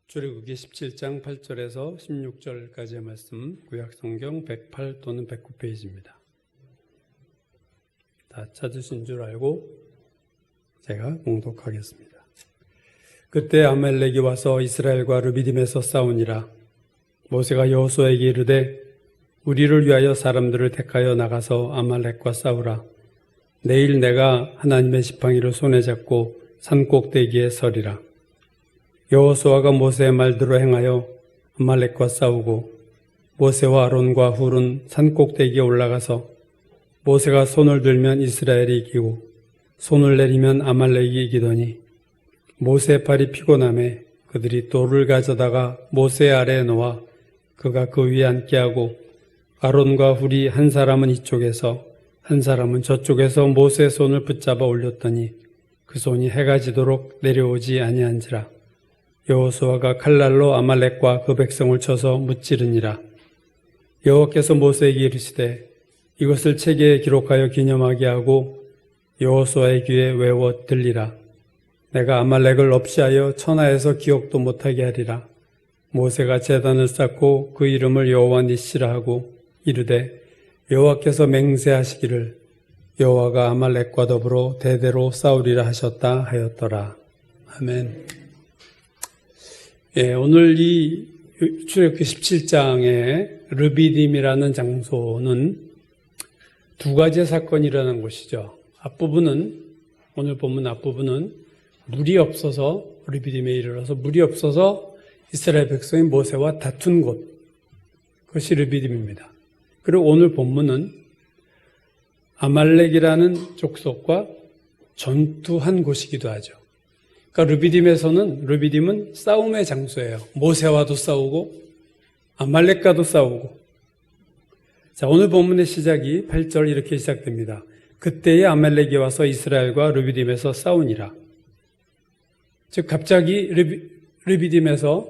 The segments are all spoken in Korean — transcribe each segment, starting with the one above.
출애굽기 17장 8절에서 16절까지의 말씀, 구약성경 108 또는 109페이지입니다. 다 찾으신 줄 알고 제가 봉독하겠습니다. 그때 아말렉이 와서 이스라엘과 르비딤에서 싸우니라. 모세가 여호수아에게 이르되 우리를 위하여 사람들을 택하여 나가서 아말렉과 싸우라. 내일 내가 하나님의 지팡이를 손에 잡고 산 꼭대기에 서리라. 여호수아가 모세의 말대로 행하여 아말렉과 싸우고 모세와 아론과 훌은 산 꼭대기에 올라가서 모세가 손을 들면 이스라엘이 이기고 손을 내리면 아말렉이 이기더니 모세의 팔이 피곤함에 그들이 돌을 가져다가 모세 아래에 놓아 그가 그 위에 앉게 하고 아론과 훌이 한 사람은 이쪽에서 한 사람은 저쪽에서 모세의 손을 붙잡아 올렸더니 그 손이 해가 지도록 내려오지 아니한지라. 여호수아가 칼날로 아말렉과 그 백성을 쳐서 무찌르니라. 여호와께서 모세에게 이르시되 이것을 책에 기록하여 기념하게 하고 여호수아의 귀에 외워 들리라. 내가 아말렉을 없이하여 천하에서 기억도 못하게 하리라. 모세가 제단을 쌓고 그 이름을 여호와 니시라 하고 이르되 여호와께서 맹세하시기를 여호와가 아말렉과 더불어 대대로 싸우리라 하셨다 하였더라. 아멘. 오늘 이 출애굽기 17장의 르비딤이라는 장소는 두 가지의 사건이 일어난 곳이죠. 앞부분은, 오늘 본문 앞부분은 물이 없어서, 르비딤에 이르러서 물이 없어서 이스라엘 백성이 모세와 다툰 곳, 그것이 르비딤입니다. 그리고 오늘 본문은 아말렉이라는 족속과 전투한 곳이기도 하죠. 그러니까 르비딤은 싸움의 장소예요. 모세와도 싸우고 아말렉과도 싸우고. 자, 오늘 본문의 시작이 8절 이렇게 시작됩니다. 그때에 아말렉이 와서 이스라엘과 르비딤에서 싸우니라. 즉 갑자기 르비딤에서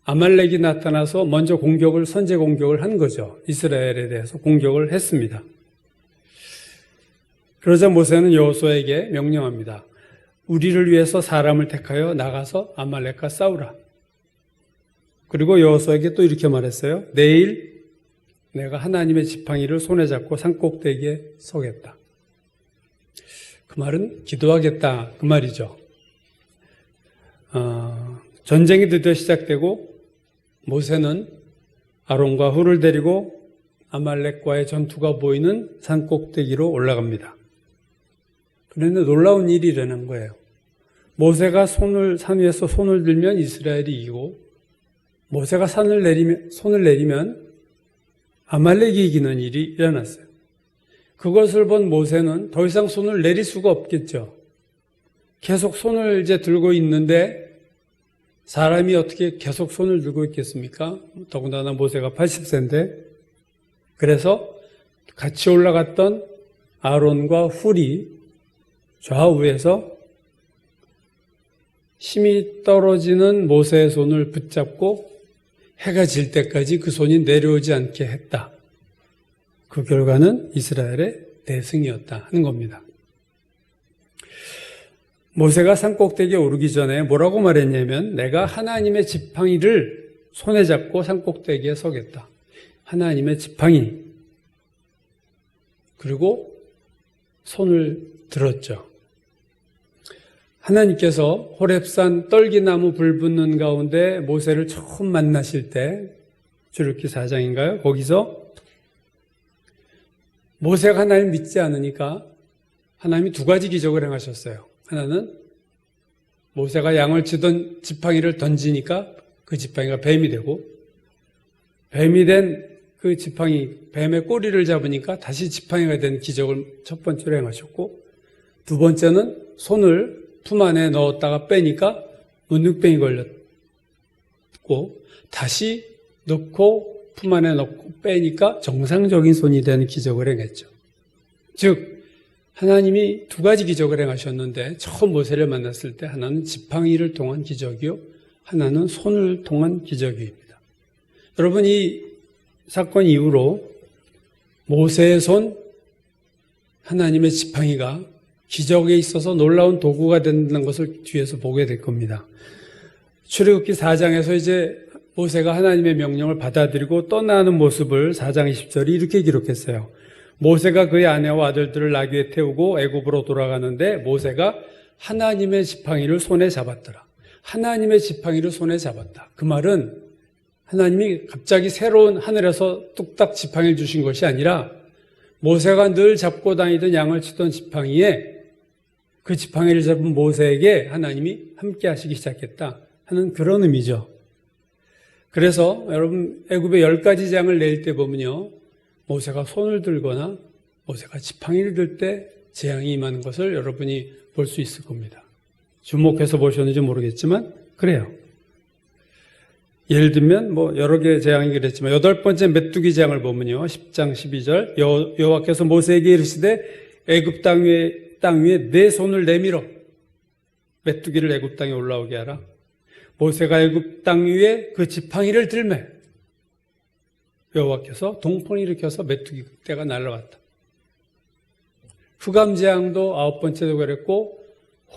아말렉이 나타나서 먼저 선제 공격을 한 거죠. 이스라엘에 대해서 공격을 했습니다. 그러자 모세는 여호수아에게 명령합니다. 우리를 위해서 사람을 택하여 나가서 아말렉과 싸우라. 그리고 여호수아에게 또 이렇게 말했어요. 내일 내가 하나님의 지팡이를 손에 잡고 산꼭대기에 서겠다. 그 말은 기도하겠다 그 말이죠. 전쟁이 드디어 시작되고 모세는 아론과 훌을 데리고 아말렉과의 전투가 보이는 산꼭대기로 올라갑니다. 그런데 놀라운 일이 일어난 거예요. 모세가 산 위에서 손을 들면 이스라엘이 이기고 모세가 손을 내리면 아말렉이 이기는 일이 일어났어요. 그것을 본 모세는 더 이상 손을 내릴 수가 없겠죠. 계속 손을 이제 들고 있는데 사람이 어떻게 계속 손을 들고 있겠습니까? 더군다나 모세가 80세인데 그래서 같이 올라갔던 아론과 훌이 좌우에서 힘이 떨어지는 모세의 손을 붙잡고 해가 질 때까지 그 손이 내려오지 않게 했다. 그 결과는 이스라엘의 대승이었다 하는 겁니다. 모세가 산꼭대기에 오르기 전에 뭐라고 말했냐면 내가 하나님의 지팡이를 손에 잡고 산꼭대기에 서겠다. 하나님의 지팡이. 그리고 손을 들었죠. 하나님께서 호렙산 떨기나무 불 붙는 가운데 모세를 처음 만나실 때 출애굽기 4장인가요? 거기서 모세가 하나님 믿지 않으니까 하나님이 두 가지 기적을 행하셨어요. 하나는 모세가 양을 치던 지팡이를 던지니까 그 지팡이가 뱀이 되고 뱀이 된 그 지팡이, 뱀의 꼬리를 잡으니까 다시 지팡이가 된 기적을 첫 번째로 행하셨고 두 번째는 손을 품 안에 넣었다가 빼니까 문둥병이 걸렸고 다시 넣고 품 안에 넣고 빼니까 정상적인 손이 되는 기적을 행했죠. 즉 하나님이 두 가지 기적을 행하셨는데 처음 모세를 만났을 때 하나는 지팡이를 통한 기적이요 하나는 손을 통한 기적입니다. 여러분 이 사건 이후로 모세의 손, 하나님의 지팡이가 기적에 있어서 놀라운 도구가 된다는 것을 뒤에서 보게 될 겁니다. 출애굽기 4장에서 이제 모세가 하나님의 명령을 받아들이고 떠나는 모습을 4장 20절이 이렇게 기록했어요. 모세가 그의 아내와 아들들을 나귀에 태우고 애굽으로 돌아가는데 모세가 하나님의 지팡이를 손에 잡았더라. 하나님의 지팡이를 손에 잡았다. 그 말은 하나님이 갑자기 새로운 하늘에서 뚝딱 지팡이를 주신 것이 아니라 모세가 늘 잡고 다니던 양을 치던 지팡이에 그 지팡이를 잡은 모세에게 하나님이 함께 하시기 시작했다 하는 그런 의미죠. 그래서 여러분 애굽의 10가지 재앙을 낼 때 보면요, 모세가 손을 들거나 모세가 지팡이를 들 때 재앙이 임하는 것을 여러분이 볼 수 있을 겁니다. 주목해서 보셨는지 모르겠지만 그래요. 예를 들면 여러 개의 재앙이 그랬지만 8번째 메뚜기 재앙을 보면요, 10장 12절 여호와께서 모세에게 이르시되 애굽 땅 위에 내 손을 내밀어 메뚜기를 애굽 땅에 올라오게 하라. 모세가 애굽 땅 위에 그 지팡이를 들매 여호와께서 동풍을 일으켜서 메뚜기 떼가 날아갔다. 흑암 재앙도 9번째도 그랬고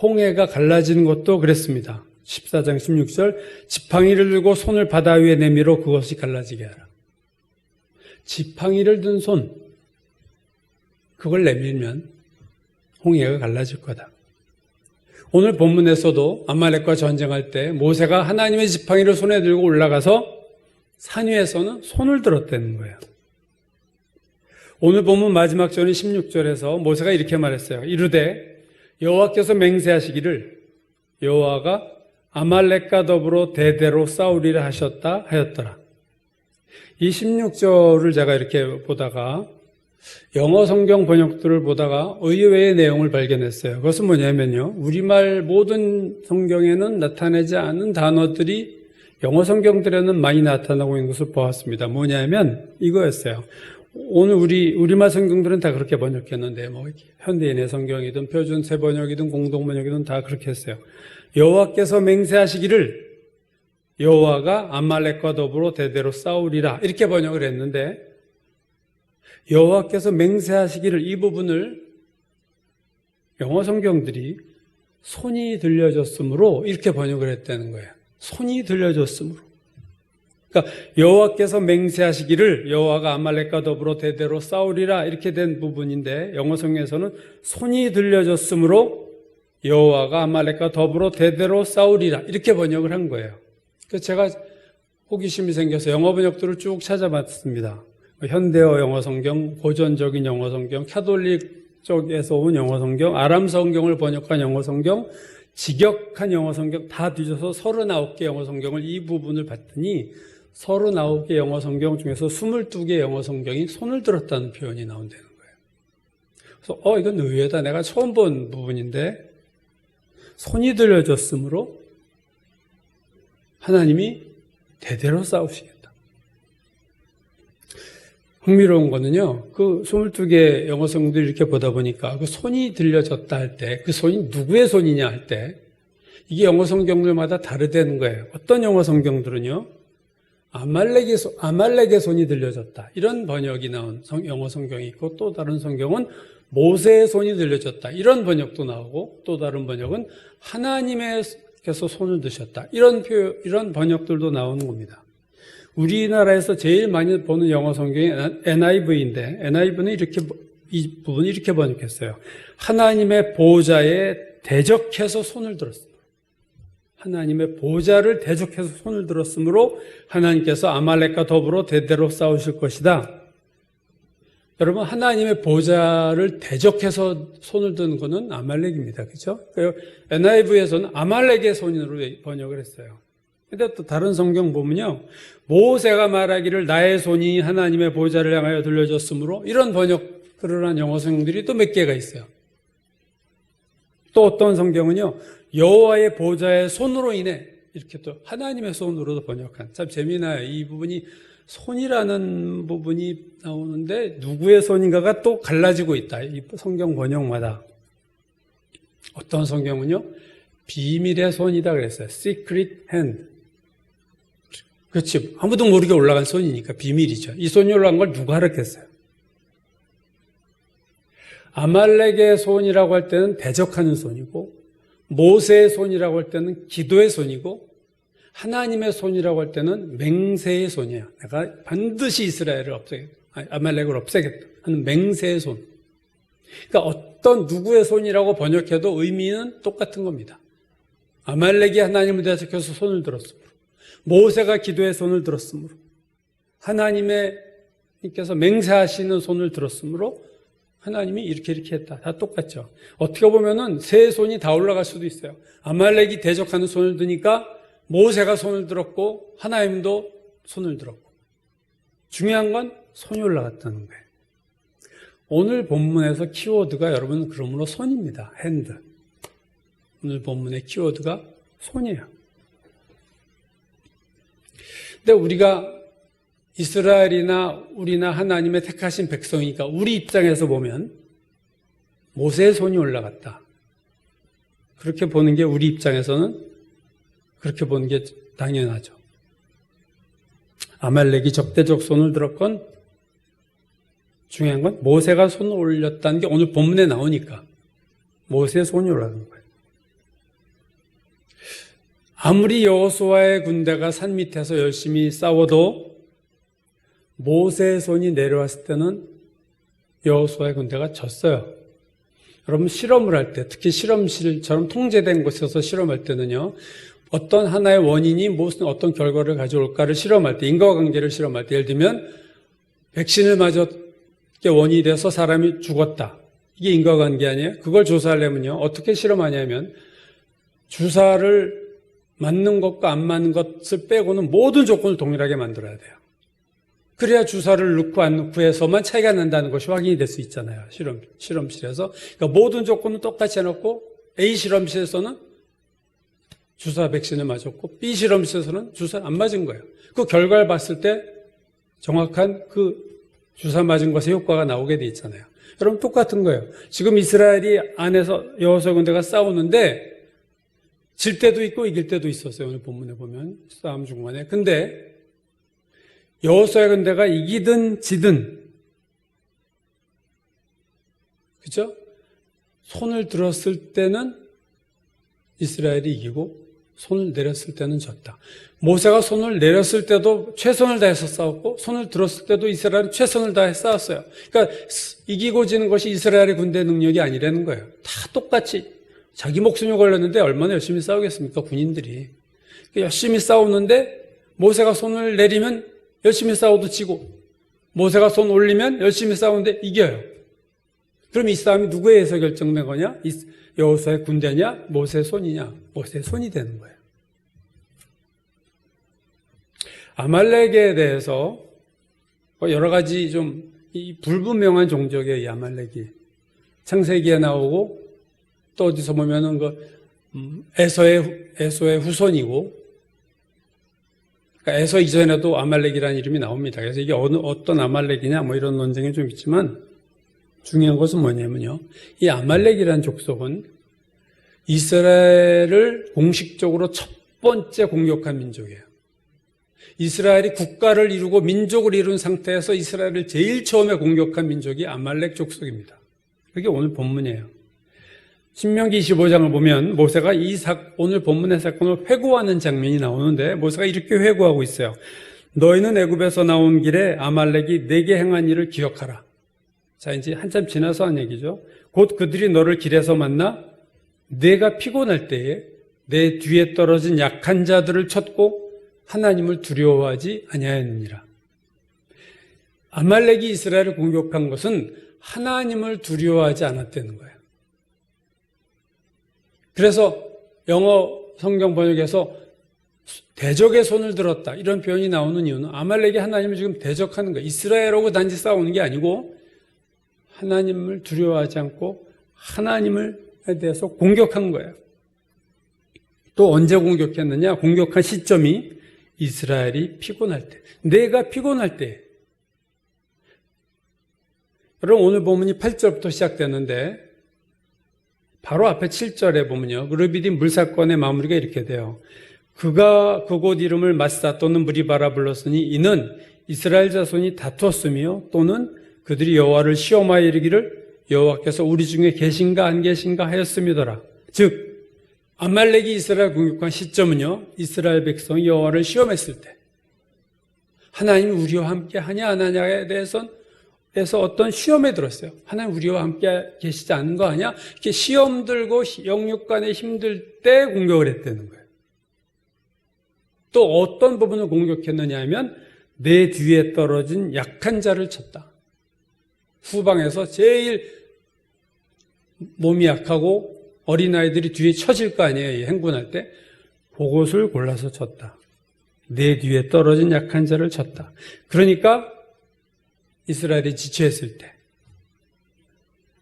홍해가 갈라지는 것도 그랬습니다. 14장 16절 지팡이를 들고 손을 바다 위에 내밀어 그것이 갈라지게 하라. 지팡이를 든 손, 그걸 내밀면 홍해가 갈라질 거다. 오늘 본문에서도 아말렉과 전쟁할 때 모세가 하나님의 지팡이를 손에 들고 올라가서 산 위에서는 손을 들었다는 거예요. 오늘 본문 마지막 절인 16절에서 모세가 이렇게 말했어요. 이르되 여호와께서 맹세하시기를 여호와가 아말렉과 더불어 대대로 싸우리라 하셨다 하였더라. 이 16절을 제가 이렇게 보다가 영어 성경 번역들을 보다가 의외의 내용을 발견했어요. 그것은 뭐냐면요, 우리말 모든 성경에는 나타나지 않은 단어들이 영어 성경들에는 많이 나타나고 있는 것을 보았습니다. 뭐냐면 이거였어요. 오늘 우리말 성경들은 다 그렇게 번역했는데 현대인의 성경이든 표준세 번역이든 공동 번역이든 다 그렇게 했어요. 여호와께서 맹세하시기를 여호와가 아말렉과 더불어 대대로 싸우리라 이렇게 번역을 했는데, 여호와께서 맹세하시기를 이 부분을 영어 성경들이 손이 들려졌으므로 이렇게 번역을 했다는 거예요. 손이 들려졌으므로. 그러니까 여호와께서 맹세하시기를 여호와가 아말렉과 더불어 대대로 싸우리라 이렇게 된 부분인데, 영어 성경에서는 손이 들려졌으므로 여호와가 아말렉과 더불어 대대로 싸우리라 이렇게 번역을 한 거예요. 그래서 제가 호기심이 생겨서 영어 번역들을 쭉 찾아봤습니다. 현대어 영어 성경, 고전적인 영어 성경, 캐톨릭 쪽에서 온 영어 성경, 아람 성경을 번역한 영어 성경, 직역한 영어 성경 다 뒤져서 39개 영어 성경을 이 부분을 봤더니 39개 영어 성경 중에서 22개 영어 성경이 손을 들었다는 표현이 나온다는 거예요. 그래서 이건 의외다. 내가 처음 본 부분인데 손이 들려졌으므로 하나님이 대대로 싸우시겠다. 흥미로운 거는요, 그 22개 영어 성경들 이렇게 보다 보니까 그 손이 들려졌다 할 때, 그 손이 누구의 손이냐 할 때, 이게 영어 성경들마다 다르다는 거예요. 어떤 영어 성경들은요, 아말렉의 손이 들려졌다. 이런 번역이 나온 영어 성경이 있고, 또 다른 성경은 모세의 손이 들려졌다. 이런 번역도 나오고, 또 다른 번역은 하나님께서 손을 드셨다. 이런 번역들도 나오는 겁니다. 우리나라에서 제일 많이 보는 영어 성경이 NIV인데, NIV는 이 부분을 이렇게 번역했어요. 하나님의 보좌에 대적해서 손을 들었습니다. 하나님의 보좌를 대적해서 손을 들었으므로 하나님께서 아말렉과 더불어 대대로 싸우실 것이다. 여러분, 하나님의 보좌를 대적해서 손을 드는 것은 아말렉입니다. 그렇죠? NIV에서는 아말렉의 손으로 번역을 했어요. 근데 또 다른 성경 보면요, 모세가 말하기를 나의 손이 하나님의 보좌를 향하여 들려졌으므로, 이런 번역들을 한 영어 성경들이 또 몇 개가 있어요. 또 어떤 성경은요, 여호와의 보좌의 손으로 인해, 이렇게 또 하나님의 손으로도 번역한, 참 재미나요. 이 부분이 손이라는 부분이 나오는데 누구의 손인가가 또 갈라지고 있다. 이 성경 번역마다. 어떤 성경은요, 비밀의 손이다 그랬어요. Secret hand. 그렇지. 아무도 모르게 올라간 손이니까 비밀이죠. 이 손이 올라간 걸 누가 알았겠어요? 아말렉의 손이라고 할 때는 대적하는 손이고, 모세의 손이라고 할 때는 기도의 손이고, 하나님의 손이라고 할 때는 맹세의 손이에요. 내가 반드시 이스라엘을 없애겠다. 아말렉을 없애겠다 하는 맹세의 손. 그러니까 어떤 누구의 손이라고 번역해도 의미는 똑같은 겁니다. 아말렉이 하나님을 대적해서 손을 들었으므로, 모세가 기도의 손을 들었으므로, 하나님께서 맹세하시는 손을 들었으므로 하나님이 이렇게 했다. 다 똑같죠. 어떻게 보면은 세 손이 다 올라갈 수도 있어요. 아말렉이 대적하는 손을 드니까 모세가 손을 들었고 하나님도 손을 들었고. 중요한 건 손이 올라갔다는 거예요. 오늘 본문에서 키워드가 여러분 그러므로 손입니다. 핸드. 오늘 본문의 키워드가 손이에요. 근데 우리가 이스라엘이나 우리나 하나님의 택하신 백성이니까 우리 입장에서 보면 모세의 손이 올라갔다. 그렇게 보는 게 우리 입장에서는 그렇게 보는 게 당연하죠. 아말렉이 적대적 손을 들었건 중요한 건 모세가 손을 올렸다는 게 오늘 본문에 나오니까 모세의 손이 올라간 거예요. 아무리 여호수아의 군대가 산 밑에서 열심히 싸워도 모세의 손이 내려왔을 때는 여호수아의 군대가 졌어요. 여러분 실험을 할 때, 특히 실험실처럼 통제된 곳에서 실험할 때는요, 어떤 하나의 원인이 무슨 어떤 결과를 가져올까를 실험할 때, 인과관계를 실험할 때, 예를 들면 백신을 맞았게 원인이 돼서 사람이 죽었다. 이게 인과관계 아니에요? 그걸 조사하려면요, 어떻게 실험하냐면 주사를 맞는 것과 안 맞는 것을 빼고는 모든 조건을 동일하게 만들어야 돼요. 그래야 주사를 넣고 안 넣고 해서만 차이가 난다는 것이 확인이 될 수 있잖아요. 실험실에서. 그러니까 모든 조건은 똑같이 해놓고 A 실험실에서는 주사 백신을 맞았고 B 실험실에서는 주사 안 맞은 거예요. 그 결과를 봤을 때 정확한 그 주사 맞은 것의 효과가 나오게 돼 있잖아요. 여러분 똑같은 거예요. 지금 이스라엘이 안에서 여호수아 군대가 싸우는데 질 때도 있고 이길 때도 있었어요. 오늘 본문에 보면 싸움 중간에. 근데 여호수아의 군대가 이기든 지든, 그죠? 손을 들었을 때는 이스라엘이 이기고 손을 내렸을 때는 졌다. 모세가 손을 내렸을 때도 최선을 다해서 싸웠고 손을 들었을 때도 이스라엘은 최선을 다해 싸웠어요. 그러니까 이기고 지는 것이 이스라엘의 군대 능력이 아니라는 거예요. 다 똑같이 자기 목숨이 걸렸는데 얼마나 열심히 싸우겠습니까? 군인들이. 열심히 싸우는데 모세가 손을 내리면 열심히 싸워도 지고 모세가 손 올리면 열심히 싸우는데 이겨요. 그럼 이 싸움이 누구에 의해서 결정된 거냐? 여호수아의 군대냐? 모세의 손이냐? 모세의 손이 되는 거예요. 아말렉에 대해서 여러 가지 좀 불분명한 종족의 이 아말렉이 창세기에 나오고 또 어디서 보면은 에서의 후손이고, 그러니까 에서 이전에도 아말렉이라는 이름이 나옵니다. 그래서 이게 어떤 아말렉이냐 뭐 이런 논쟁이 좀 있지만 중요한 것은 뭐냐면요, 이 아말렉이라는 족속은 이스라엘을 공식적으로 첫 번째 공격한 민족이에요. 이스라엘이 국가를 이루고 민족을 이룬 상태에서 이스라엘을 제일 처음에 공격한 민족이 아말렉 족속입니다. 그게 오늘 본문이에요. 신명기 25장을 보면 모세가 오늘 본문의 사건을 회고하는 장면이 나오는데 모세가 이렇게 회고하고 있어요. 너희는 애굽에서 나온 길에 아말렉이 내게 행한 일을 기억하라. 자, 이제 한참 지나서 한 얘기죠. 곧 그들이 너를 길에서 만나 내가 피곤할 때에 내 뒤에 떨어진 약한 자들을 쳤고 하나님을 두려워하지 아니하였느니라. 아말렉이 이스라엘을 공격한 것은 하나님을 두려워하지 않았다는 거예요. 그래서 영어 성경 번역에서 대적의 손을 들었다 이런 표현이 나오는 이유는 아말렉이 하나님을 지금 대적하는 거예요. 이스라엘하고 단지 싸우는 게 아니고 하나님을 두려워하지 않고 하나님에 대해서 공격한 거예요. 또 언제 공격했느냐? 공격한 시점이 이스라엘이 피곤할 때, 내가 피곤할 때. 여러분 오늘 본문이 8절부터 시작되는데 바로 앞에 7절에 보면요, 르비딤 물사건의 마무리가 이렇게 돼요. 그가 그곳 이름을 마사 또는 무리바라 불렀으니 이는 이스라엘 자손이 다투었으며 또는 그들이 여호와를 시험하여 이르기를 여호와께서 우리 중에 계신가 안 계신가 하였음이더라. 즉 아말렉이 이스라엘 공격한 시점은요, 이스라엘 백성이 여호와를 시험했을 때, 하나님이 우리와 함께 하냐 안 하냐에 대해서 어떤 시험에 들었어요. 하나님 우리와 함께 계시지 않은 거 아니야? 이렇게 시험 들고 영육 간에 힘들 때 공격을 했다는 거예요. 또 어떤 부분을 공격했느냐 하면 내 뒤에 떨어진 약한 자를 쳤다. 후방에서 제일 몸이 약하고 어린아이들이 뒤에 처질 거 아니에요. 행군할 때. 그것을 골라서 쳤다. 내 뒤에 떨어진 약한 자를 쳤다. 그러니까 이스라엘이 지체했을 때,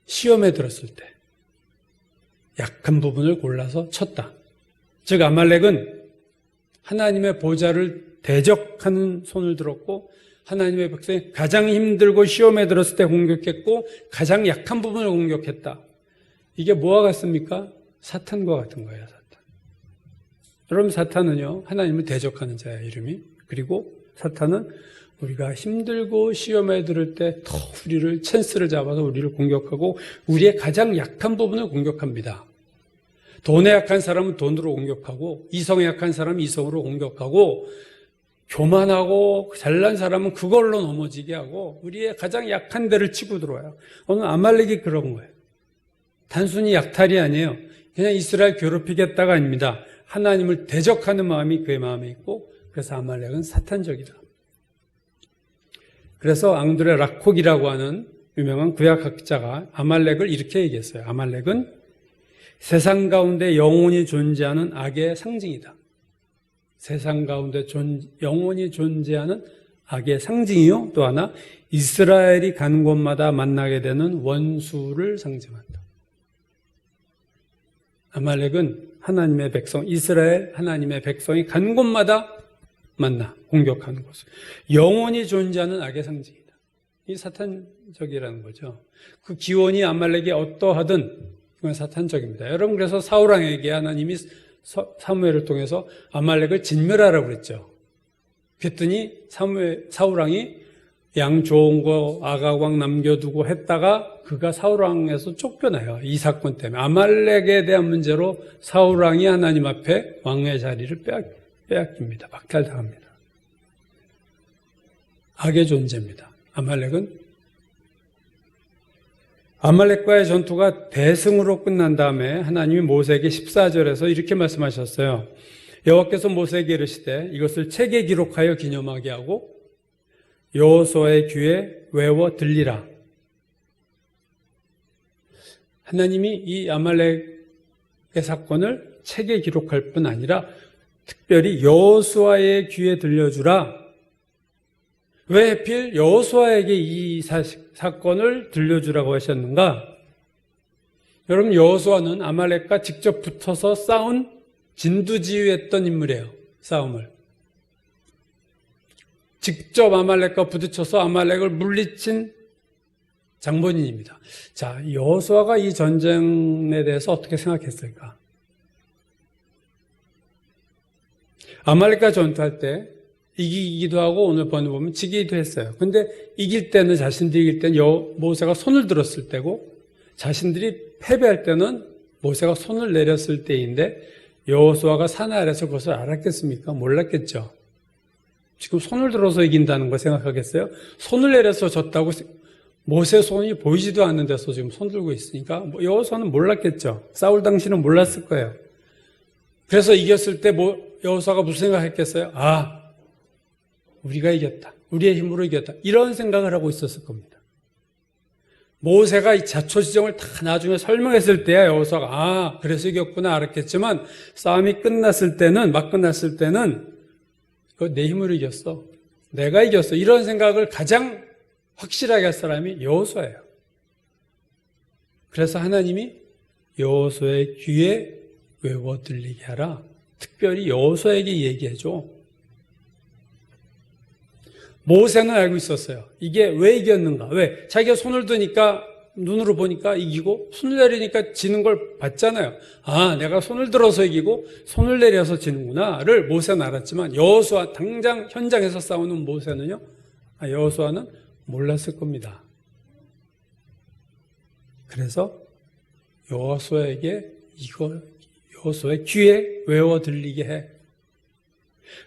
시험에 들었을 때 약한 부분을 골라서 쳤다. 즉 아말렉은 하나님의 보좌를 대적하는 손을 들었고 하나님의 백성이 가장 힘들고 시험에 들었을 때 공격했고 가장 약한 부분을 공격했다. 이게 뭐와 같습니까? 사탄과 같은 거예요. 사탄. 여러분 사탄은요, 하나님을 대적하는 자의 이름이. 그리고 사탄은 우리가 힘들고 시험에 들을 때 더 우리를 찬스를 잡아서 우리를 공격하고 우리의 가장 약한 부분을 공격합니다. 돈에 약한 사람은 돈으로 공격하고 이성에 약한 사람은 이성으로 공격하고 교만하고 잘난 사람은 그걸로 넘어지게 하고 우리의 가장 약한 데를 치고 들어와요. 오늘 아말렉이 그런 거예요. 단순히 약탈이 아니에요. 그냥 이스라엘 괴롭히겠다가 아닙니다. 하나님을 대적하는 마음이 그의 마음에 있고 그래서 아말렉은 사탄적이다. 그래서 앙드레 라콕이라고 하는 유명한 구약학자가 아말렉을 이렇게 얘기했어요. 아말렉은 세상 가운데 영원히 존재하는 악의 상징이다. 세상 가운데 영원히 존재하는 악의 상징이요. 또 하나 이스라엘이 가는 곳마다 만나게 되는 원수를 상징한다. 아말렉은 하나님의 백성, 이스라엘 하나님의 백성이 가는 곳마다 만나 공격하는 것을 영원히 존재하는 악의 상징이다. 이 사탄적이라는 거죠. 그 기원이 아말렉이 어떠하든 그건 사탄적입니다. 여러분 그래서 사울왕에게 하나님이 사무엘을 통해서 아말렉을 진멸하라고 그랬죠. 그랬더니 사울왕이 양 좋은 거 아가왕 남겨두고 했다가 그가 사울왕에서 쫓겨나요. 이 사건 때문에 아말렉에 대한 문제로 사울왕이 하나님 앞에 왕의 자리를 빼앗깁니다. 박탈당합니다. 악의 존재입니다. 아말렉과의 전투가 대승으로 끝난 다음에 하나님이 모세에게 14절에서 이렇게 말씀하셨어요. 여호와께서 모세에게 이르시되 이것을 책에 기록하여 기념하게 하고 여호수아의 귀에 외워 들리라. 하나님이 이 아말렉의 사건을 책에 기록할 뿐 아니라 특별히 여호수아의 귀에 들려주라. 왜 하필 여호수아에게 이 사건을 들려주라고 하셨는가? 여러분 여호수아는 아말렉과 직접 붙어서 싸운 진두지휘했던 인물이에요. 싸움을. 직접 아말렉과 부딪혀서 아말렉을 물리친 장본인입니다. 자, 여호수아가 이 전쟁에 대해서 어떻게 생각했을까? 아말렉과 전투할 때 이기기도 하고 오늘 번역 보면 지기도 했어요. 근데 이길 때는 자신들이 이길 때는 모세가 손을 들었을 때고 자신들이 패배할 때는 모세가 손을 내렸을 때인데 여호수아가 산 아래서 그것을 알았겠습니까? 몰랐겠죠. 지금 손을 들어서 이긴다는 거 생각하겠어요? 손을 내려서 졌다고 모세 손이 보이지도 않는 데서 지금 손 들고 있으니까 여호수아는 몰랐겠죠. 싸울 당시는 몰랐을 거예요. 그래서 이겼을 때 여호수아가 무슨 생각했겠어요? 아, 우리가 이겼다. 우리의 힘으로 이겼다. 이런 생각을 하고 있었을 겁니다. 모세가 이 자초지종을 다 나중에 설명했을 때야 여호수아가 아, 그래서 이겼구나 알았겠지만 싸움이 끝났을 때는 그거 내 힘으로 이겼어. 내가 이겼어. 이런 생각을 가장 확실하게 할 사람이 여호수아예요. 그래서 하나님이 여호수아의 귀에 외워 들리게 하라. 특별히 여호수아에게 얘기해줘. 모세는 알고 있었어요. 이게 왜 이겼는가? 왜? 자기가 손을 드니까 눈으로 보니까 이기고 손을 내리니까 지는 걸 봤잖아요. 아, 내가 손을 들어서 이기고 손을 내려서 지는구나를 모세는 알았지만 여호수아 당장 현장에서 싸우는 모세는요. 여호수아는 몰랐을 겁니다. 그래서 여호수아에게 여호수아의 귀에 외워 들리게 해.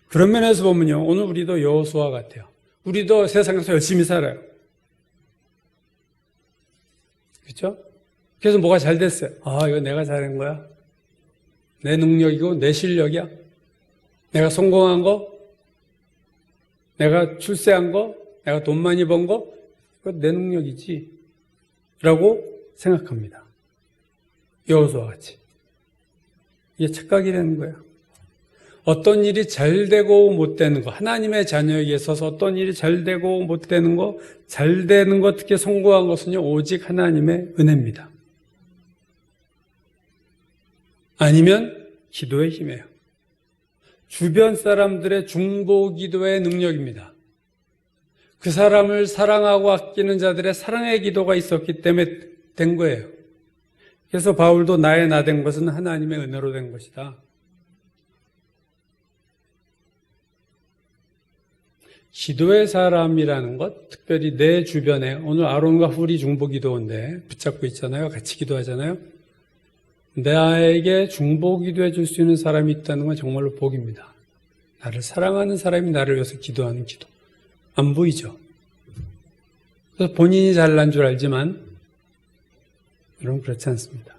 그런 면에서 보면요, 오늘 우리도 여호수아 같아요. 우리도 세상에서 열심히 살아요. 그렇죠? 그래서 뭐가 잘 됐어요. 아, 이거 내가 잘한 거야. 내 능력이고 내 실력이야. 내가 성공한 거, 내가 출세한 거, 내가 돈 많이 번 거, 그거 내 능력이지 라고 생각합니다. 여호수아 같이. 이게 착각이라는 거예요. 어떤 일이 잘 되고 못 되는 거, 하나님의 자녀에게 있어서 어떤 일이 잘 되고 못 되는 거, 잘 되는 거, 특히 성공한 것은요, 오직 하나님의 은혜입니다. 아니면 기도의 힘이에요. 주변 사람들의 중보 기도의 능력입니다. 그 사람을 사랑하고 아끼는 자들의 사랑의 기도가 있었기 때문에 된 거예요. 그래서 바울도 나의 나 된 것은 하나님의 은혜로 된 것이다. 기도의 사람이라는 것, 특별히 내 주변에, 오늘 아론과 훌이 중보 기도인데 붙잡고 있잖아요. 같이 기도하잖아요. 나에게 중보 기도해 줄 수 있는 사람이 있다는 건 정말로 복입니다. 나를 사랑하는 사람이 나를 위해서 기도하는 기도. 안 보이죠? 그래서 본인이 잘난 줄 알지만 여러분 그렇지 않습니다.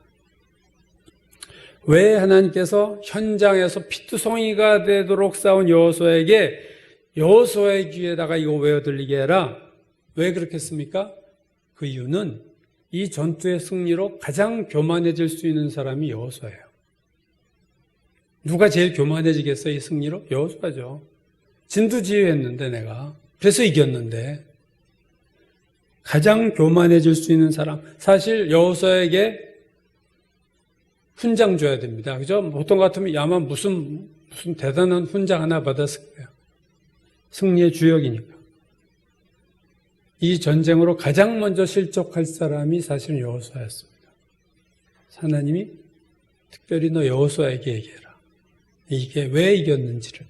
왜 하나님께서 현장에서 피투성이가 되도록 싸운 여호수아에게 여호수아의 귀에다가 이거 외워 들리게 해라. 왜 그렇겠습니까? 그 이유는 이 전투의 승리로 가장 교만해질 수 있는 사람이 여호수아예요. 누가 제일 교만해지겠어요? 이 승리로? 여호수아죠. 진두지휘했는데 내가. 그래서 이겼는데. 가장 교만해질 수 있는 사람. 사실 여호수아에게 훈장 줘야 됩니다. 그죠? 보통 같으면 아마 무슨 대단한 훈장 하나 받았을 거예요. 승리의 주역이니까. 이 전쟁으로 가장 먼저 실족할 사람이 사실 여호수아였습니다. 하나님이 특별히 너 여호수아에게 얘기해라. 이게 왜 이겼는지를.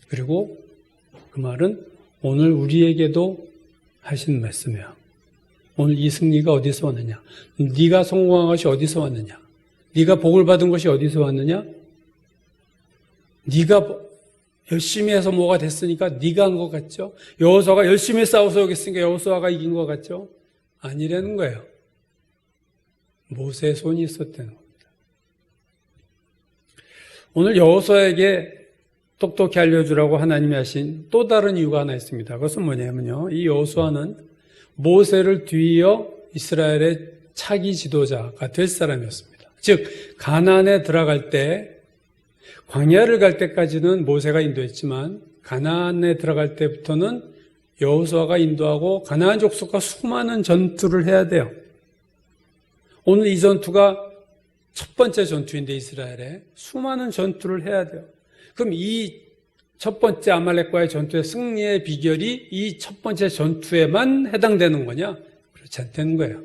그리고 그 말은 오늘 우리에게도 하신 말씀이야. 오늘 이 승리가 어디서 왔느냐? 네가 성공한 것이 어디서 왔느냐? 네가 복을 받은 것이 어디서 왔느냐? 네가 열심히 해서 뭐가 됐으니까 네가 한 것 같죠? 여호수아가 열심히 싸워서 오겠으니까 여호수아가 이긴 것 같죠? 아니라는 거예요. 모세의 손이 있었다는 겁니다. 오늘 여호수아에게 똑똑히 알려주라고 하나님이 하신 또 다른 이유가 하나 있습니다. 그것은 뭐냐면요. 이 여호수아는 모세를 뒤이어 이스라엘의 차기 지도자가 될 사람이었습니다. 즉 가나안에 들어갈 때 광야를 갈 때까지는 모세가 인도했지만 가나안에 들어갈 때부터는 여호수아가 인도하고 가나안 족속과 수많은 전투를 해야 돼요. 오늘 이 전투가 첫 번째 전투인데 이스라엘에 수많은 전투를 해야 돼요. 그럼 이 첫 번째 아말렉과의 전투의 승리의 비결이 이 첫 번째 전투에만 해당되는 거냐? 그렇지 않다는 거예요.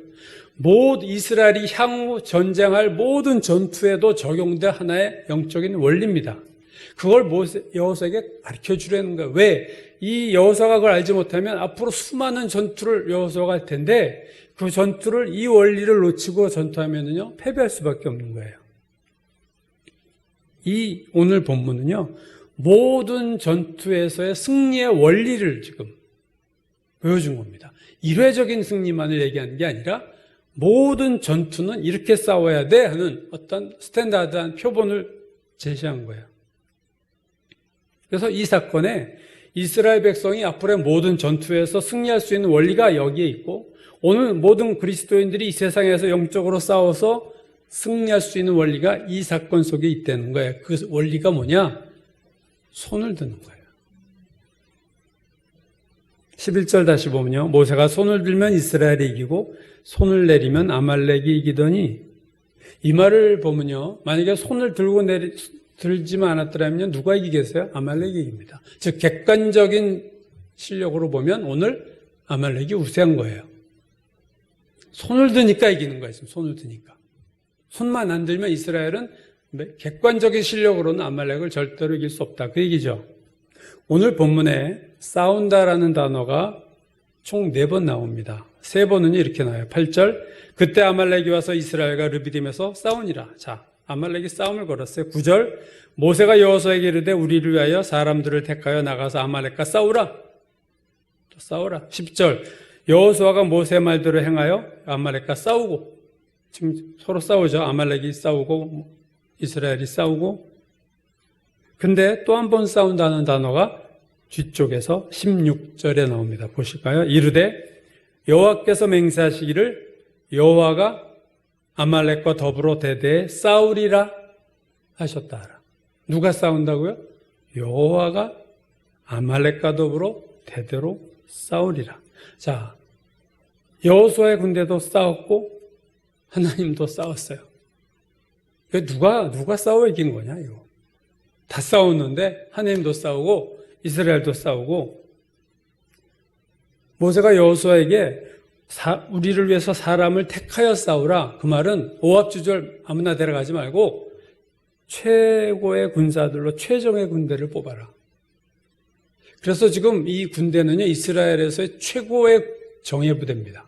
이스라엘이 향후 전쟁할 모든 전투에도 적용될 하나의 영적인 원리입니다. 그걸 여호수아에게 가르쳐 주려는 거예요. 왜? 이 여호수아가 그걸 알지 못하면 앞으로 수많은 전투를 여호수아가 할 텐데 그 전투를 이 원리를 놓치고 전투하면은요 패배할 수밖에 없는 거예요. 이 오늘 본문은요 모든 전투에서의 승리의 원리를 지금 보여준 겁니다. 일회적인 승리만을 얘기하는 게 아니라 모든 전투는 이렇게 싸워야 돼 하는 어떤 스탠다드한 표본을 제시한 거예요. 그래서 이 사건에 이스라엘 백성이 앞으로의 모든 전투에서 승리할 수 있는 원리가 여기에 있고 오늘 모든 그리스도인들이 이 세상에서 영적으로 싸워서 승리할 수 있는 원리가 이 사건 속에 있다는 거예요. 그 원리가 뭐냐? 손을 드는 거예요. 11절 다시 보면요. 모세가 손을 들면 이스라엘이 이기고 손을 내리면 아말렉이 이기더니 이 말을 보면요. 만약에 손을 들지만 않았더라면 누가 이기겠어요? 아말렉이 이깁니다. 즉 객관적인 실력으로 보면 오늘 아말렉이 우세한 거예요. 손을 드니까 이기는 거예요. 손을 드니까. 손만 안 들면 이스라엘은 객관적인 실력으로는 아말렉을 절대로 이길 수 없다. 그 얘기죠. 오늘 본문에 싸운다라는 단어가 총 4번 나옵니다. 3번은 이렇게 나와요. 8절. 그때 아말렉이 와서 이스라엘과 르비딤에서 싸우니라. 자, 아말렉이 싸움을 걸었어요. 9절. 모세가 여호수아에게 이르되 우리를 위하여 사람들을 택하여 나가서 아말렉과 싸우라. 또 싸우라. 10절. 여호수아가 모세 말대로 행하여 아말렉과 싸우고, 지금 서로 싸우죠. 아말렉이 싸우고 이스라엘이 싸우고. 근데 또 한 번 싸운다는 단어가 뒤쪽에서 16절에 나옵니다. 보실까요? 이르되 여호와께서 맹세하시기를 여호와가 아말렉과 더불어 대대에 싸우리라 하셨다. 누가 싸운다고요? 여호와가 아말렉과 더불어 대대로 싸우리라. 자, 여호수아의 군대도 싸웠고 하나님도 싸웠어요. 누가 싸워 이긴 거냐 이거. 다 싸웠는데 하나님도 싸우고 이스라엘도 싸우고. 모세가 여호수아에게 우리를 위해서 사람을 택하여 싸우라. 그 말은 오합지졸 아무나 데려가지 말고 최고의 군사들로 최정의 군대를 뽑아라. 그래서 지금 이 군대는요, 이스라엘에서의 최고의 정예부대입니다.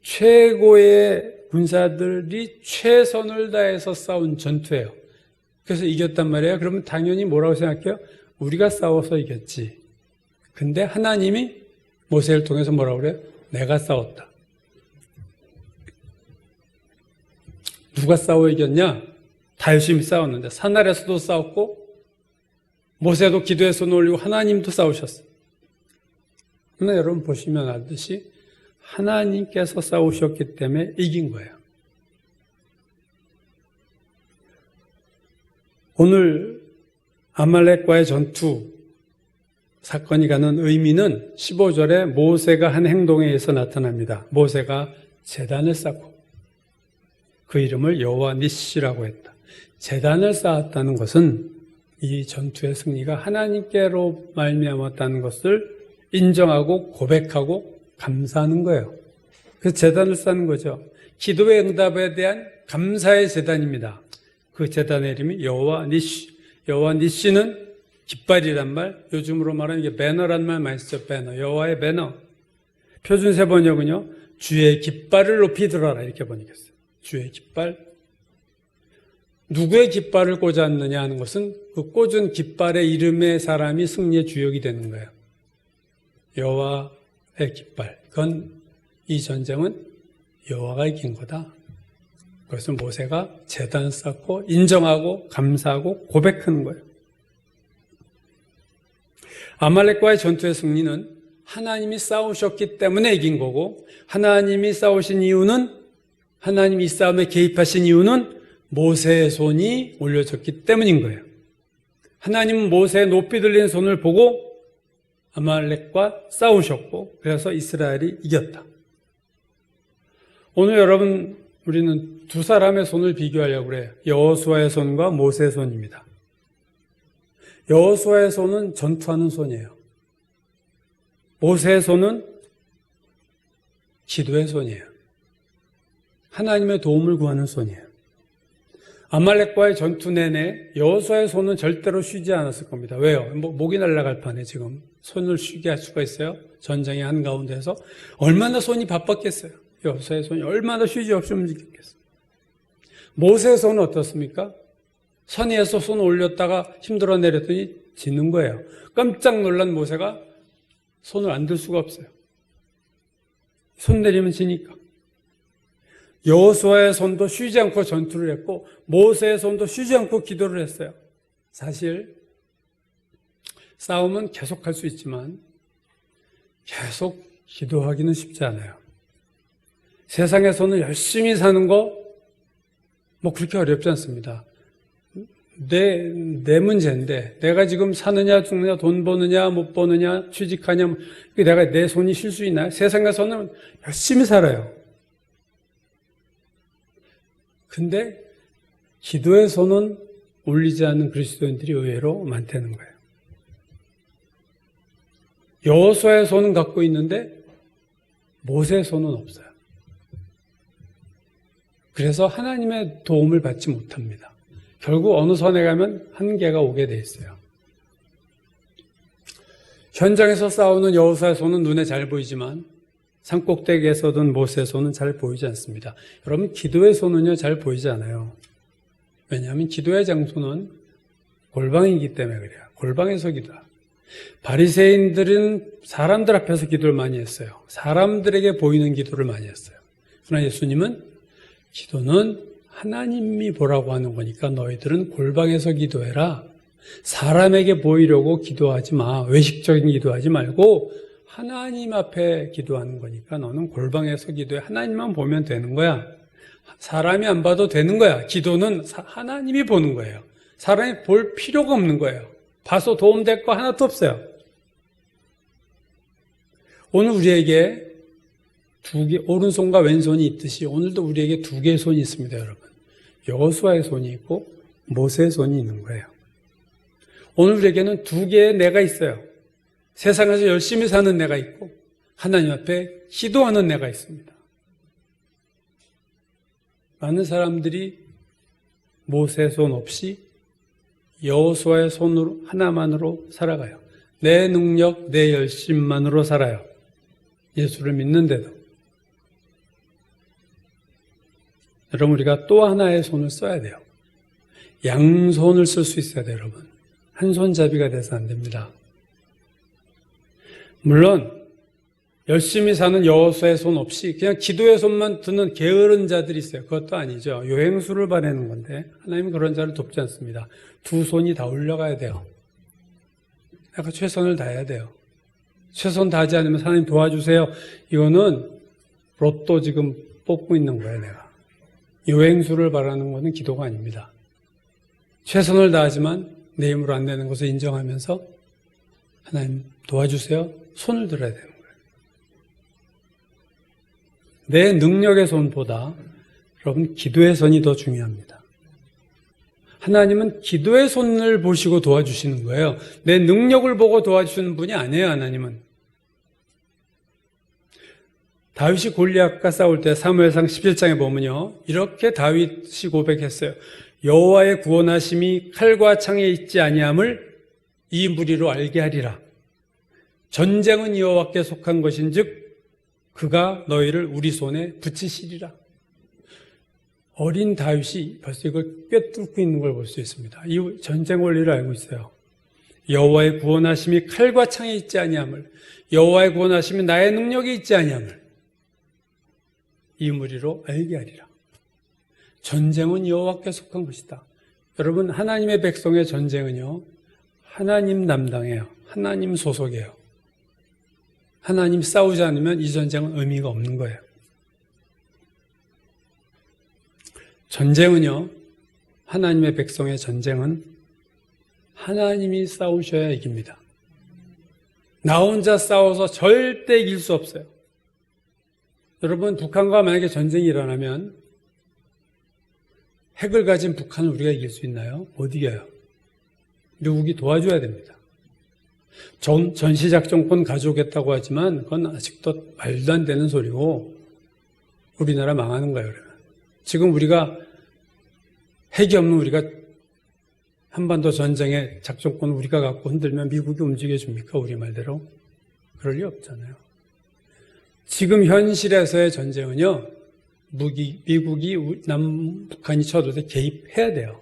최고의 군사들이 최선을 다해서 싸운 전투예요. 그래서 이겼단 말이에요. 그러면 당연히 뭐라고 생각해요? 우리가 싸워서 이겼지. 근데 하나님이 모세를 통해서 뭐라고 그래요? 내가 싸웠다. 누가 싸워 이겼냐? 다 열심히 싸웠는데 산날에서도 싸웠고 모세도 기도에 손 올리고 하나님도 싸우셨어요. 그러나 여러분 보시면 알듯이 하나님께서 싸우셨기 때문에 이긴 거예요. 오늘 아말렉과의 전투 사건이 가는 의미는 15절에 모세가 한 행동에 의해서 나타납니다. 모세가 제단을 쌓고 그 이름을 여호와 니시라고 했다. 제단을 쌓았다는 것은 이 전투의 승리가 하나님께로 말미암았다는 것을 인정하고 고백하고 감사하는 거예요. 그래서 제단을 쌓는 거죠. 기도의 응답에 대한 감사의 제단입니다. 그 제단의 이름이 여호와 니시. 여호와 니시는 깃발이란 말, 요즘으로 말하는 게 배너란 말 많이 쓰죠. 배너, 여호와의 배너. 표준세 번역은요, 주의 깃발을 높이 들어라 이렇게 번역했어요. 주의 깃발. 누구의 깃발을 꽂았느냐 하는 것은 그 꽂은 깃발의 이름의 사람이 승리의 주역이 되는 거예요. 여호와의 깃발. 그건 이 전쟁은 여호와가 이긴 거다. 그래서 모세가 제단 쌓고 인정하고 감사하고 고백하는 거예요. 아말렉과의 전투의 승리는 하나님이 싸우셨기 때문에 이긴 거고, 하나님이 싸우신 이유는, 하나님이 이 싸움에 개입하신 이유는 모세의 손이 올려졌기 때문인 거예요. 하나님은 모세의 높이 들린 손을 보고 아말렉과 싸우셨고, 그래서 이스라엘이 이겼다. 오늘 여러분, 우리는 두 사람의 손을 비교하려고 그래요. 여호수아의 손과 모세의 손입니다. 여호수아의 손은 전투하는 손이에요. 모세의 손은 기도의 손이에요. 하나님의 도움을 구하는 손이에요. 아말렉과의 전투 내내 여호수아의 손은 절대로 쉬지 않았을 겁니다. 왜요? 목이 날아갈 판에 지금 손을 쉬게 할 수가 있어요? 전쟁의 한가운데서 얼마나 손이 바빴겠어요? 여호수아의 손이 얼마나 쉬지 없이 움직였겠어요? 모세의 손은 어떻습니까? 산 위에서 손 올렸다가 힘들어 내렸더니 지는 거예요. 깜짝 놀란 모세가 손을 안 들 수가 없어요. 손 내리면 지니까. 여호수아의 손도 쉬지 않고 전투를 했고 모세의 손도 쉬지 않고 기도를 했어요. 사실 싸움은 계속 할 수 있지만 계속 기도하기는 쉽지 않아요. 세상에서는 열심히 사는 거 그렇게 어렵지 않습니다. 내 문제인데 내가 지금 사느냐 죽느냐 돈 버느냐 못 버느냐 취직하냐 내가 내 손이 쉴 수 있나요? 세상에서는 열심히 살아요. 근데 기도의 손은 올리지 않는 그리스도인들이 의외로 많다는 거예요. 여호수아의 손은 갖고 있는데 모세의 손은 없어요. 그래서 하나님의 도움을 받지 못합니다. 결국 어느 선에 가면 한계가 오게 돼 있어요. 현장에서 싸우는 여호수아의 손은 눈에 잘 보이지만 산꼭대기에서든 모세의 손은 잘 보이지 않습니다. 여러분, 기도의 손은요, 잘 보이지 않아요. 왜냐하면 기도의 장소는 골방이기 때문에 그래요. 골방에서 기도하. 바리새인들은 사람들 앞에서 기도를 많이 했어요. 사람들에게 보이는 기도를 많이 했어요. 그러나 예수님은 기도는 하나님이 보라고 하는 거니까 너희들은 골방에서 기도해라. 사람에게 보이려고 기도하지 마. 외식적인 기도하지 말고 하나님 앞에 기도하는 거니까 너는 골방에서 기도해. 하나님만 보면 되는 거야. 사람이 안 봐도 되는 거야. 기도는 하나님이 보는 거예요. 사람이 볼 필요가 없는 거예요. 봐서 도움될 거 하나도 없어요. 오늘 우리에게 두 개, 오른손과 왼손이 있듯이 오늘도 우리에게 두 개의 손이 있습니다, 여러분. 여호수아의 손이 있고 모세의 손이 있는 거예요. 오늘 우리에게는 두 개의 내가 있어요. 세상에서 열심히 사는 내가 있고 하나님 앞에 기도하는 내가 있습니다. 많은 사람들이 모세의 손 없이 여호수아의 손으로 하나만으로 살아가요. 내 능력, 내 열심만으로 살아요. 예수를 믿는데도. 여러분, 우리가 또 하나의 손을 써야 돼요. 양손을 쓸 수 있어야 돼요, 여러분. 한 손잡이가 돼서 안 됩니다. 물론 열심히 사는 여호수아의 손 없이 그냥 기도의 손만 드는 게으른 자들이 있어요. 그것도 아니죠. 요행수를 바라는 건데 하나님은 그런 자를 돕지 않습니다. 두 손이 다 올려가야 돼요. 내가 최선을 다해야 돼요. 최선 다하지 않으면 하나님 도와주세요. 이거는 로또 지금 뽑고 있는 거예요, 내가. 요행수를 바라는 것은 기도가 아닙니다. 최선을 다하지만 내 힘으로 안 되는 것을 인정하면서 하나님 도와주세요. 손을 들어야 되는 거예요. 내 능력의 손보다 여러분 기도의 손이 더 중요합니다. 하나님은 기도의 손을 보시고 도와주시는 거예요. 내 능력을 보고 도와주시는 분이 아니에요, 하나님은. 다윗이 골리앗과 싸울 때 사무엘상 11장에 보면요. 이렇게 다윗이 고백했어요. 여호와의 구원하심이 칼과 창에 있지 아니함을 이 무리로 알게 하리라. 전쟁은 여호와께 속한 것인즉 그가 너희를 우리 손에 붙이시리라. 어린 다윗이 벌써 이걸 꿰뚫고 있는 걸 볼 수 있습니다. 이 전쟁 원리를 알고 있어요. 여호와의 구원하심이 칼과 창에 있지 아니함을, 여호와의 구원하심이 나의 능력이 있지 아니함을 이 무리로 알게 하리라. 전쟁은 여호와께 속한 것이다. 여러분, 하나님의 백성의 전쟁은요, 하나님 담당이에요. 하나님 소속이에요. 하나님 싸우지 않으면 이 전쟁은 의미가 없는 거예요. 전쟁은요, 하나님의 백성의 전쟁은 하나님이 싸우셔야 이깁니다. 나 혼자 싸워서 절대 이길 수 없어요. 여러분, 북한과 만약에 전쟁이 일어나면 핵을 가진 북한을 우리가 이길 수 있나요? 못 이겨요. 미국이 도와줘야 됩니다. 전시작전권 가져오겠다고 하지만 그건 아직도 말도 안 되는 소리고 우리나라 망하는 거예요. 그러면. 지금 우리가 핵이 없는 우리가 한반도 전쟁의 작전권을 우리가 갖고 흔들면 미국이 움직여줍니까? 우리 말대로. 그럴 리 없잖아요. 지금 현실에서의 전쟁은요, 미국이 남북한이 쳐도 돼 개입해야 돼요.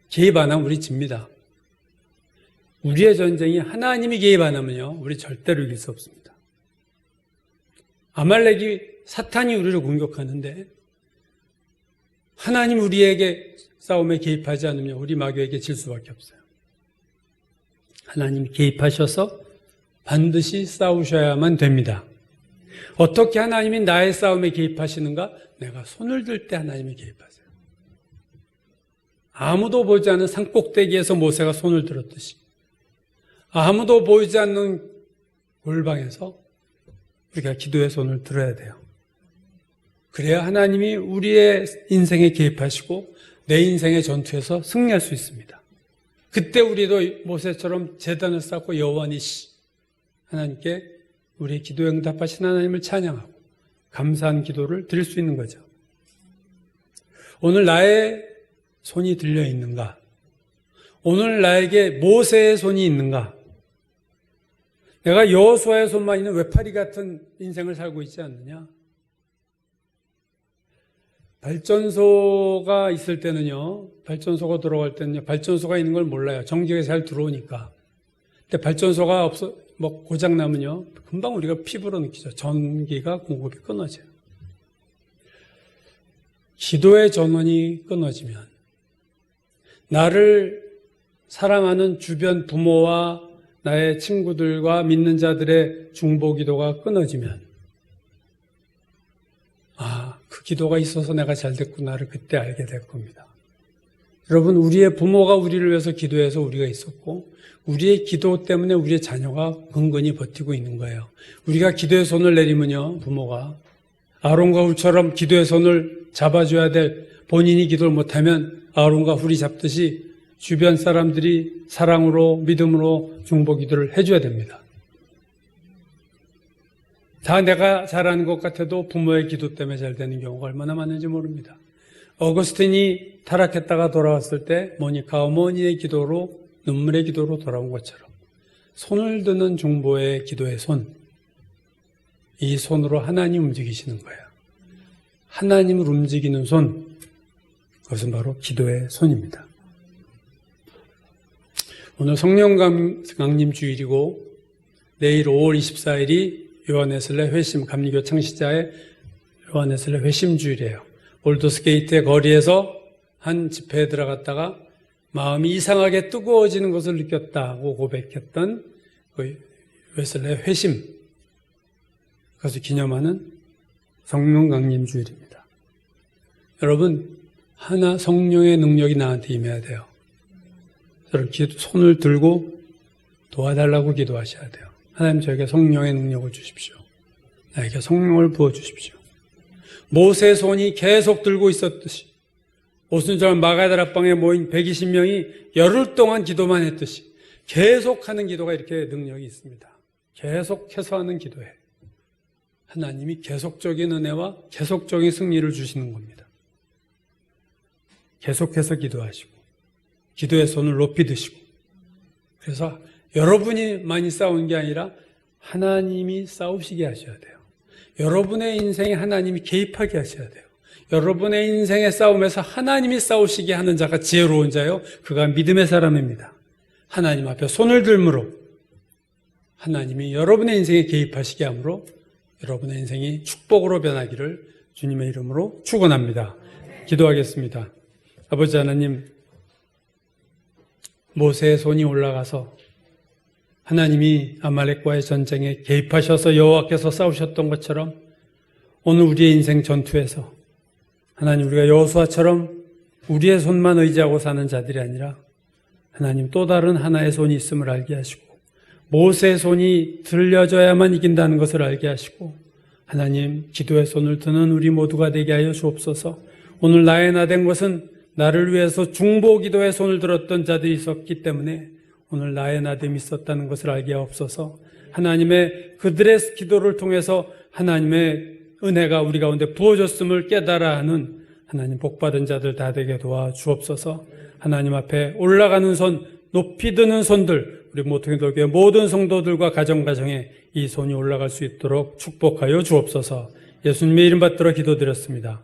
개입 안 하면 우리 집니다. 우리의 전쟁이 하나님이 개입 안 하면요, 우리 절대로 이길 수 없습니다. 아말렉이 사탄이 우리를 공격하는데 하나님 우리에게 싸움에 개입하지 않으면 우리 마귀에게 질 수밖에 없어요. 하나님이 개입하셔서 반드시 싸우셔야만 됩니다. 어떻게 하나님이 나의 싸움에 개입하시는가? 내가 손을 들 때 하나님이 개입하세요. 아무도 보지 않는 산꼭대기에서 모세가 손을 들었듯이 아무도 보이지 않는 골방에서 우리가 기도의 손을 들어야 돼요. 그래야 하나님이 우리의 인생에 개입하시고 내 인생의 전투에서 승리할 수 있습니다. 그때 우리도 모세처럼 제단을 쌓고 여호와니시 하나님께 우리의 기도에 응답하신 하나님을 찬양하고 감사한 기도를 드릴 수 있는 거죠. 오늘 나의 손이 들려 있는가? 오늘 나에게 모세의 손이 있는가? 내가 여호수아의 손만 있는 외파리 같은 인생을 살고 있지 않느냐? 발전소가 있을 때는요, 발전소가 들어갈 때는요, 발전소가 있는 걸 몰라요. 전기가 잘 들어오니까. 근데 발전소가 고장나면요, 금방 우리가 피부로 느끼죠. 전기가 공급이 끊어져요. 기도의 전원이 끊어지면, 나를 사랑하는 주변 부모와 나의 친구들과 믿는 자들의 중보 기도가 끊어지면, 그 기도가 있어서 내가 잘 됐구나를 그때 알게 될 겁니다. 여러분, 우리의 부모가 우리를 위해서 기도해서 우리가 있었고, 우리의 기도 때문에 우리의 자녀가 근근히 버티고 있는 거예요. 우리가 기도의 손을 내리면요, 부모가 아론과 훌처럼 기도의 손을 잡아줘야 될, 본인이 기도를 못하면 아론과 훌이 잡듯이 주변 사람들이 사랑으로 믿음으로 중보 기도를 해줘야 됩니다. 다 내가 잘하는 것 같아도 부모의 기도 때문에 잘 되는 경우가 얼마나 많은지 모릅니다. 어거스틴이 타락했다가 돌아왔을 때 모니카 어머니의 기도로, 눈물의 기도로 돌아온 것처럼 손을 드는 중보의 기도의 손, 이 손으로 하나님 움직이시는 거예요. 하나님을 움직이는 손, 그것은 바로 기도의 손입니다. 오늘 성령 강림 주일이고 내일 5월 24일이 요한웨슬레 회심, 감리교 창시자의 요한웨슬레 회심 주일이에요. 올드스게이트의 거리에서 한 집회에 들어갔다가 마음이 이상하게 뜨거워지는 것을 느꼈다고 고백했던 그 웨슬레 회심, 그것을 기념하는 성령 강림 주일입니다. 여러분, 하나 성령의 능력이 나한테 임해야 돼요. 여러분, 손을 들고 도와달라고 기도하셔야 돼요. 하나님, 저에게 성령의 능력을 주십시오. 나에게 성령을 부어주십시오. 모세의 손이 계속 들고 있었듯이, 오순절 마가다락방에 모인 120명이 열흘 동안 기도만 했듯이 계속하는 기도가 이렇게 능력이 있습니다. 계속해서 하는 기도에 하나님이 계속적인 은혜와 계속적인 승리를 주시는 겁니다. 계속해서 기도하시고 기도의 손을 높이 드시고, 그래서 여러분이 많이 싸우는 게 아니라 하나님이 싸우시게 하셔야 돼요. 여러분의 인생에 하나님이 개입하게 하셔야 돼요. 여러분의 인생의 싸움에서 하나님이 싸우시게 하는 자가 지혜로운 자요, 그가 믿음의 사람입니다. 하나님 앞에 손을 들므로 하나님이 여러분의 인생에 개입하시게 하므로 여러분의 인생이 축복으로 변하기를 주님의 이름으로 축원합니다. 기도하겠습니다. 아버지 하나님, 모세의 손이 올라가서 하나님이 아말렉과의 전쟁에 개입하셔서 여호와께서 싸우셨던 것처럼 오늘 우리의 인생 전투에서 하나님, 우리가 여호수아처럼 우리의 손만 의지하고 사는 자들이 아니라 하나님, 또 다른 하나의 손이 있음을 알게 하시고 모세의 손이 들려져야만 이긴다는 것을 알게 하시고, 하나님, 기도의 손을 드는 우리 모두가 되게 하여 주옵소서. 오늘 나의 나된 것은 나를 위해서 중보 기도의 손을 들었던 자들이 있었기 때문에 오늘 나의 나됨이 있었다는 것을 알게 하옵소서. 하나님의 그들의 기도를 통해서 하나님의 은혜가 우리 가운데 부어졌음을 깨달아 하는 하나님, 복받은 자들 다 되게 도와주옵소서. 하나님 앞에 올라가는 손, 높이 드는 손들, 우리 모퉁이돌교회 모든 성도들과 가정가정에 이 손이 올라갈 수 있도록 축복하여 주옵소서. 예수님의 이름 받들어 기도드렸습니다.